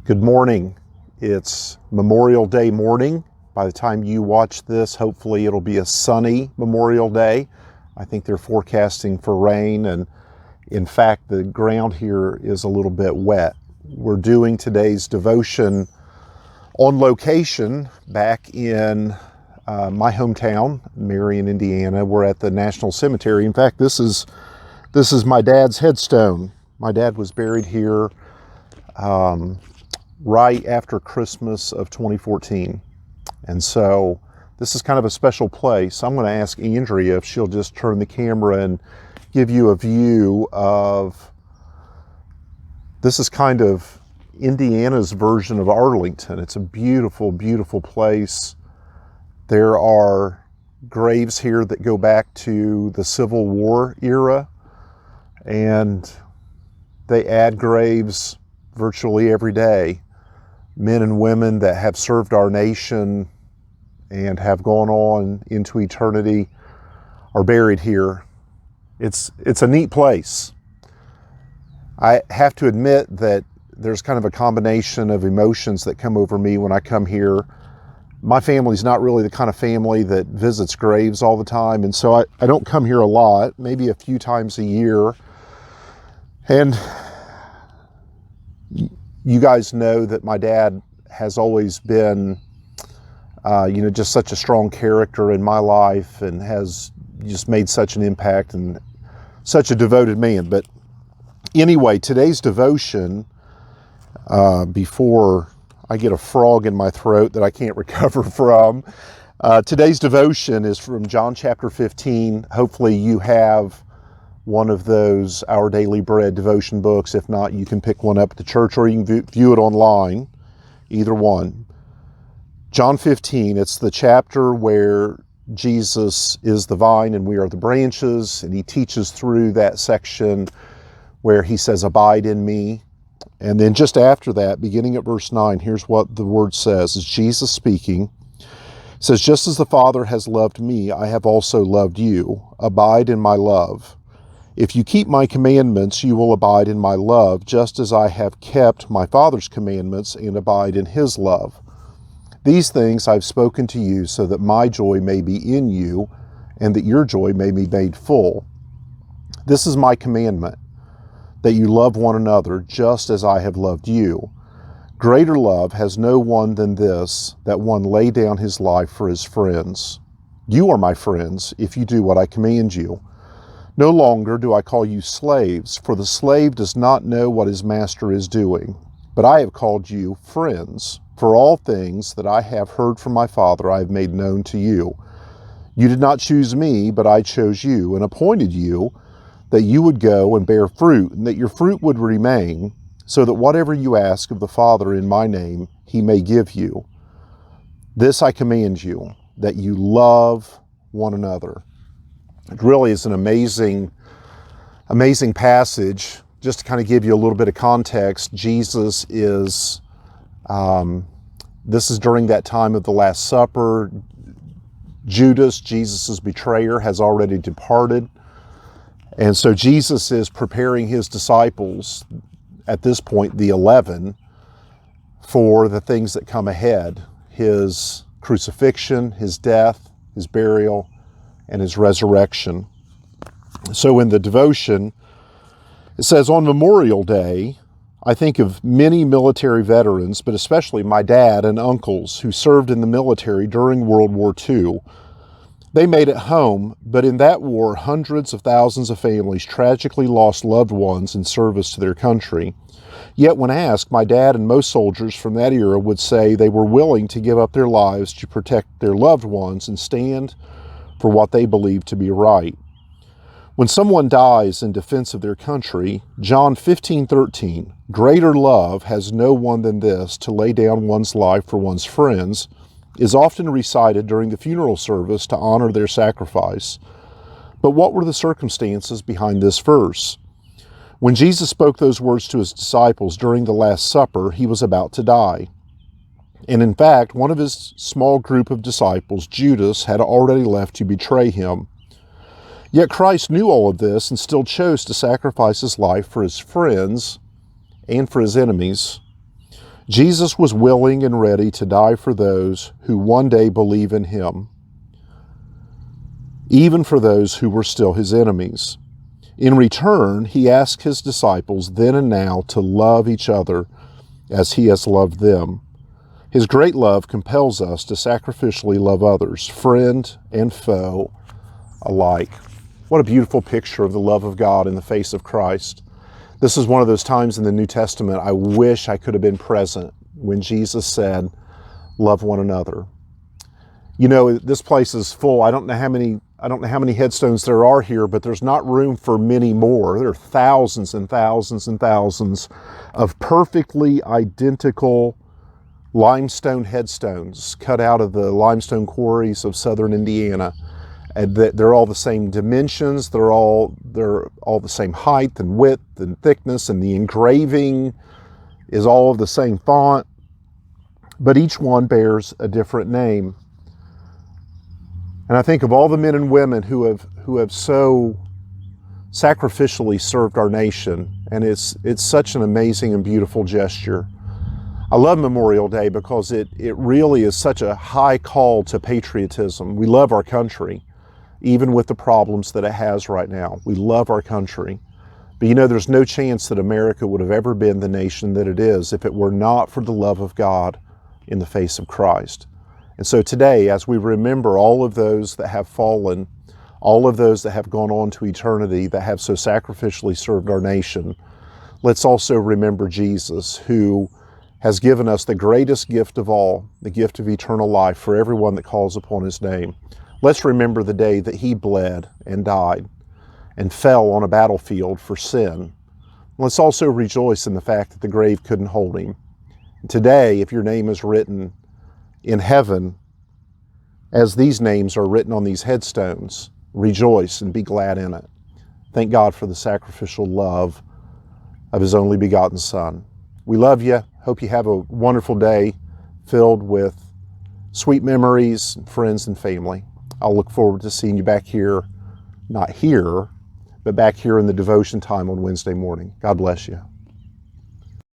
Good morning. It's Memorial Day morning. By the time you watch this, hopefully it'll be a sunny Memorial Day. I think they're forecasting for rain, and in fact, the ground here is a little bit wet. We're doing today's devotion on location back in my hometown, Marion, Indiana. We're at the National Cemetery. In fact, this is my dad's headstone. My dad was buried here right after Christmas of 2014. And so this is kind of a special place. I'm going to ask Andrea if she'll just turn the camera and give you a view of, this is kind of Indiana's version of Arlington. It's a beautiful, beautiful place. There are graves here that go back to the Civil War era, and they add graves virtually every day. Men and women that have served our nation and have gone on into eternity are buried here. It's a neat place. I have to admit that there's kind of a combination of emotions that come over me when I come here. My family's not really the kind of family that visits graves all the time, and so I don't come here a lot, maybe a few times a year. And you guys know that my dad has always been, just such a strong character in my life, and has just made such an impact and such a devoted man. But anyway, today's devotion, before I get a frog in my throat that I can't recover from, today's devotion is from John chapter 15. Hopefully you have one of those Our Daily Bread devotion books. If not, you can pick one up at the church, or you can view it online, either one. John 15, it's the chapter where Jesus is the vine and we are the branches, and he teaches through that section where he says, "Abide in me." And then just after that, beginning at verse 9, here's what the word says. It's Jesus speaking. It says, "Just as the Father has loved me, I have also loved you. Abide in my love. If you keep my commandments, you will abide in my love, just as I have kept my Father's commandments and abide in his love. These things I've spoken to you so that my joy may be in you and that your joy may be made full. This is my commandment, that you love one another just as I have loved you. Greater love has no one than this, that one lay down his life for his friends. You are my friends if you do what I command you. No longer do I call you slaves, for the slave does not know what his master is doing. But I have called you friends, for all things that I have heard from my Father I have made known to you. You did not choose me, but I chose you and appointed you that you would go and bear fruit, and that your fruit would remain, so that whatever you ask of the Father in my name, he may give you. This I command you, that you love one another." It really is an amazing passage. Just to kind of give you a little bit of context, Jesus is, this is during that time of the Last Supper. Judas, Jesus' betrayer, has already departed. And so Jesus is preparing his disciples, at this point the 11, for the things that come ahead. His crucifixion, his death, his burial, and his resurrection. So in the devotion, it says, "On Memorial Day, I think of many military veterans, but especially my dad and uncles who served in the military during World War II. They made it home, but in that war, hundreds of thousands of families tragically lost loved ones in service to their country. Yet when asked, my dad and most soldiers from that era would say they were willing to give up their lives to protect their loved ones and stand for what they believed to be right. When someone dies in defense of their country, John 15:13, greater love has no one than this, to lay down one's life for one's friends, is often recited during the funeral service to honor their sacrifice. But what were the circumstances behind this verse? When Jesus spoke those words to his disciples during the Last Supper, he was about to die. And in fact, one of his small group of disciples, Judas, had already left to betray him. Yet Christ knew all of this and still chose to sacrifice his life for his friends and for his enemies. Jesus was willing and ready to die for those who one day believe in him, even for those who were still his enemies. In return, he asked his disciples then and now to love each other as he has loved them. His great love compels us to sacrificially love others, friend and foe alike. What a beautiful picture of the love of God in the face of Christ. This is one of those times in the New Testament I wish I could have been present when Jesus said, love one another. You know, this place is full. I don't know how many headstones there are here, but there's not room for many more. There are thousands and thousands and thousands of perfectly identical limestone headstones cut out of the limestone quarries of southern Indiana. And they're all the same dimensions, they're all the same height and width and thickness, and the engraving is all of the same font, but each one bears a different name. And I think of all the men and women who have so sacrificially served our nation, and it's such an amazing and beautiful gesture. I love Memorial Day because it really is such a high call to patriotism. We love our country, even with the problems that it has right now. We love our country. But you know, there's no chance that America would have ever been the nation that it is if it were not for the love of God in the face of Christ. And so today, as we remember all of those that have fallen, all of those that have gone on to eternity, that have so sacrificially served our nation, let's also remember Jesus, who has given us the greatest gift of all, the gift of eternal life for everyone that calls upon his name. Let's remember the day that he bled and died and fell on a battlefield for sin. Let's also rejoice in the fact that the grave couldn't hold him. Today, if your name is written in heaven, as these names are written on these headstones, rejoice and be glad in it. Thank God for the sacrificial love of his only begotten Son. We love you. Hope you have a wonderful day filled with sweet memories, friends, and family. I'll look forward to seeing you back here, not here, but back here in the devotion time on Wednesday morning. God bless you.